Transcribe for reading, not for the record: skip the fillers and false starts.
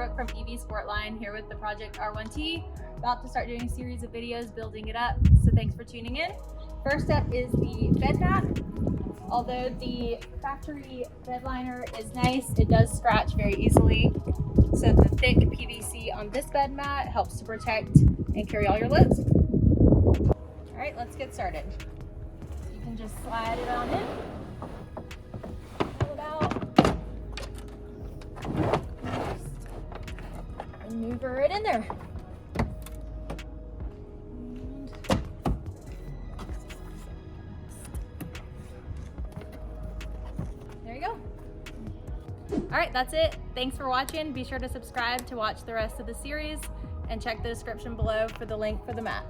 Brooke from EV Sportline here with the Project R1T. About to start doing a series of videos building it up, so thanks for tuning in. First up is the bed mat. Although the factory bed liner is nice, it does scratch very easily. So the thick PVC on this bed mat helps to protect and carry all your loads. All right, let's get started. You can just slide it on in. Pull it out. Maneuver it in there. There you go. All right, that's it. Thanks for watching. Be sure to subscribe to watch the rest of the series and check the description below for the link for the mat.